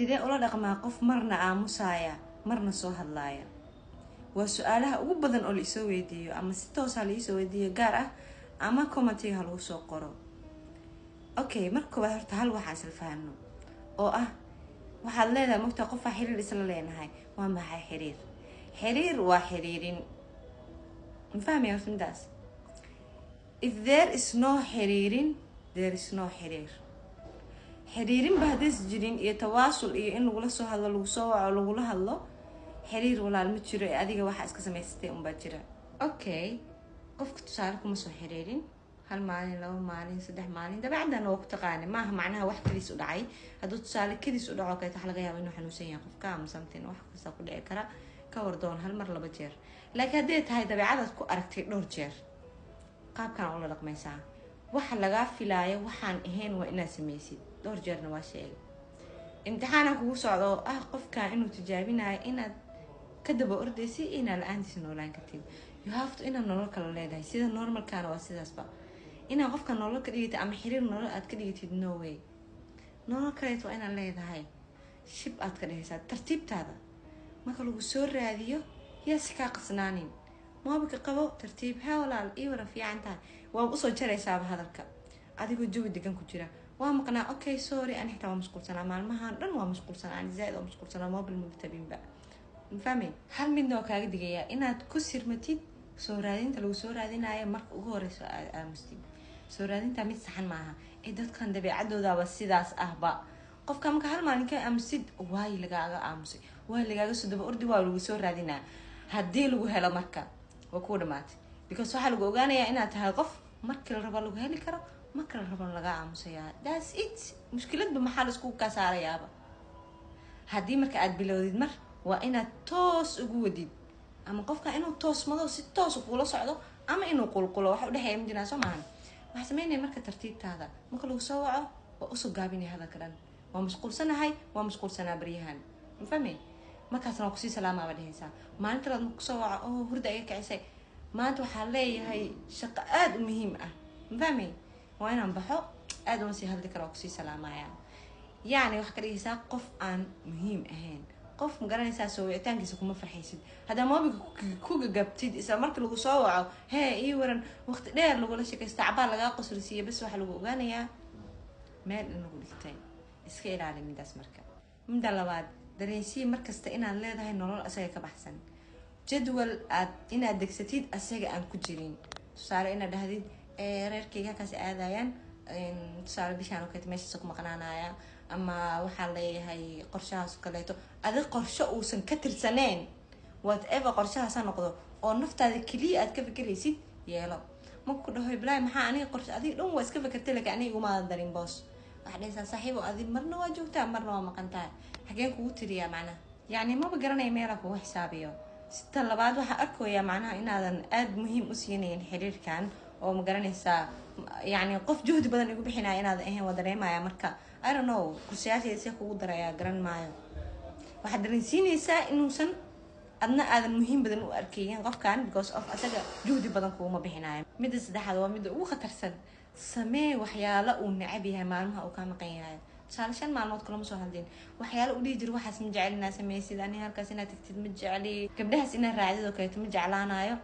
sidee ula dhaqmaa qof marna aamusaya marna soo hadlaaya waa su'aalaha ugu badan oo la isoo weydiiyo ama si toos ah la isoo weydiiyo gaar ah ama commentiga ha lagu soo qoro. Okay, marka koowaad horta hal waxaan isla fahanno oo ah waxaad leedahay mogta qof aan xiriir isla leenahay. waa maxay xiriir? xiriir waa xiriirin. ma fahmaya horta midaas? If there is no xiriirin, there is no xiriir. xiriirin ba haddays jirin iyo tawaasul iyo in lagula soo hadlo lagu soo waco lagula hadlo xiriir walaal ma jiro ee adiga waxa iska samaysatay unbaa jira. Okay, qofka tusaale kuma soo xiriirin hal maalin, laba maalin, saddex maalin, dabeecadana waa ku taqaani. maaha macnaha wax kaliis u dhacay. hadduu tusaale kaliis u dhaco kaleeto waxa laga yaaba inuu xanuunsan yahay qofka ama something wax kasta ku dhici kara. ka wardoon hal mar laba jeer. laakiin hadday tahay dabeecadaad ku aragtay dhowr jeer, qaabkan ula dhaqmaysaa. waxa lagaa filaayo waxaan ahayn waa inaad samaysid. dhowr jeerna waa sheegay. imtixaana kugu socdo oo ah qofkan inuu tijaabinayo inaad ka daba ordaysi inaad la-aantiisa noolaan kartid. You have to inaad nolol kala leedahay. sida normalkaana waa sidaasba. inaad qofka nolol ka dhigitid ama xiriir nolol aad ka dhigitid, no way. nolol kaleet waa inaad leedahay. shib aad ka dhigaysaa tartiibtaada. marka lagu soo raadiyo yaasi kaa qasnaanin. moobika qabo tartiib. haa walaal ii wara fiican tahay. waa usoo jaraysaaba hadalka adigoo jawi degan ku jira. waa maqnaa. Okay, sorry, ani xitaa waa mashquulsanaa maalmahan dhan. waa mashquulsanaa, ani zaaid oo mashquulsanaa mobil mudtabinba. mafahmay? hal midna oo kaaga digayaa inaad ku sirmatid soo raadinta lagu soo raadinayo marka ugu horeyso aad aamustid. soo raadinta mid saxan maaha ee dadkan dabeecadoodaaba sidaas ahba. qofka marka hal maalin ka aamusid waay lagaaga aamusay, waay lagaaga soo daba ordi, waa lagu soo raadinaa. haddii lagu helo marka waa kuu dhamaatay. because waxaa lagu ogaanayaa inaad tahay qof markii la rabo lagu heli karo, marka la rabo laga aamusayaa. That's it. mushkiladba maxaa la isku ka saarayaaba. haddii marka aad bilowdid mar waa inaad toos ugu wadid. ama qofka inuu toos mado si toos kula socdo ama inuu qulqulo wax u dhaxeeya midna soo maahan. waxa sameynay marka tartiibtaada marka lagu soo waco waa usoo gaabinay hadalka dhan. waa mashquulsanahay, waa mashquulsanaa baryahan. ma fahmay? markaasna waa kusii salaamaaba dhehaysaa. maalinta laad marku soo waco oo hurda iga kicisay, maanta waxaa leeyahay shaqo aad u muhiim ah. ma fahmay? waa inaan baxo aad uma sii hadli karo oo kusii salaamaya. yacni wax ka dhigaysaa qof aan muhiim ahayn. qof ma garanaysaa soo wicitaankiisa kuma farxaysid. haddaa mobilka ku gagabtid isla markii lagu soo waco hee ii waran waqti dheer lagula sheekaysta cabaa lagaa qoslisiiya bas waxaa lagu ogaanayaa meel in lagu dhigtay. iska ilaali midaas marka. midda labaad, dareensiya markasta inaad leedahay nolol asaga ka baxsan. jadwal aad inaad degsatid asaga aan ku jirin. tusaale inaad dhahdid reerkayga halkaas aadayaan, tusaale bishaan oo kaleeto meeshaas ku maqnaanaya, ama waxaa leeyahay qorshahaas kaleeto. adig qorsho uusan ka tirsaneen whatever qorshahaas ha noqdo oo naftaada keliya aad ka fikiraysid yeelo. marka ku dhaho iblaahi maxaa aniga qorsho adiga dhan waa iska fikirtay laakiin aniga iguma darin boos. waxaad dhahaysaa saaxiibo adi marna waa joogtaa marna waa maqan tahay. xageen kugu tiriyaa macnaha? yacni maba garanaya meela kugu xisaabiyo. sita labaad waxaa arkayaa macnaha inaadan aad muhiim u siinayn xiriirkan oo ma garanaysaa yacni qof juhdi badan igu bixinaya inaadan ahayn waa dareemaya. marka I don't know kursiyaasheeda si kugu darayaa garan maayo. waxaad dareensiinaysaa inuusan adna aadan muhiim badan u arkayin qofkan because of asaga juhdi badan kuguma bixinayo. midda saddexaad waa midda ugu khatarsan. samee waxyaalo uu necab yahay maalmaha uu kaa maqan yahay. tusaale 5 maalmood kulama soo hadlin. waxyaalo u dhihi jir waxaas ma jecel inaad samaysid, ani halkaas inaad tagtid ma jecli, gabdhahaas inaad raacdid oo kaleeto ma jeclaanayo.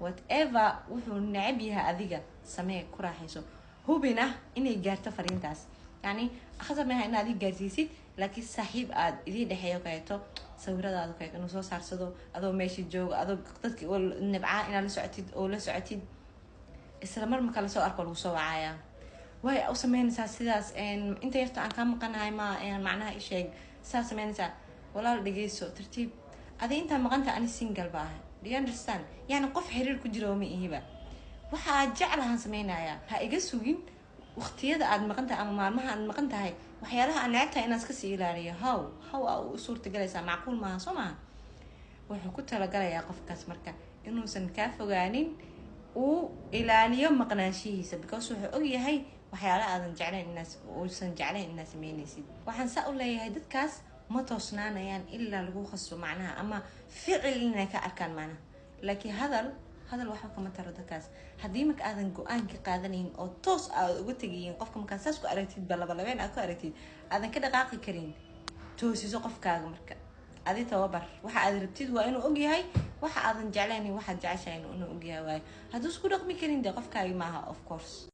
whatever wuxuu necab yahay adiga samee, ku raaxayso. hubina inay gaarto fariintaas. يعني أخذ منها إن هذه جازيسي لكن صاحب عاد إذا دحية كايتو سويرة هذا كايت إنه صار صدو هذا ماشي جو هذا قطك والنبعة إن أنا سعتيد أو لا سعتيد السلامر ما كان سوار كل وصوا عيا وهي أوصل من ساس إن أنت يفتح عن كم قناة ما يعني معناها إيش شيء ساس من سا ولا دقيسو ترتيب هذا أنت ما قنت أنا سينجل باه do you understand يعني قف حرير كجرومي إيه بقى وحاجة جعلها سمينا يا هايجسوين waqtiyada aad maqan tahay ama maalmaha aad maqan tahay waxyaalaha aan necabtahay inaad iska sii ilaaliyo how u suurta galaysaa macquul maaha soo maaha. wuxuu ku talagalayaa qofkaas marka inuusan kaa fogaanin uu ilaaliyo maqnaanshihiisa because wuxuu ogyahay waxyaalaha aadan jeclayn uusan jeclayn inaad samaynaysid. waxaan saa u leeyahay dadkaas ma toosnaanayaan ilaa lagu khaso macnaha ama ficil inay ka arkaan macnaha. laakiin hadal waxa kama taro dadkaas haddii marka aadan go'aan ka qaadanayn oo toos aad uga tagayin qofka marka saas ku aragtid balaba labeen aad ku aragtid aadan ka dhaqaaqi karin toosiso qofkaaga marka adi tababar waxa aad rabtid waa inuu ogyahay waxa aadan jeclayn waxa jeceshahay inuu ogyahay waayo hadduu isku dhaqmi karin de qofkaaga maaha of course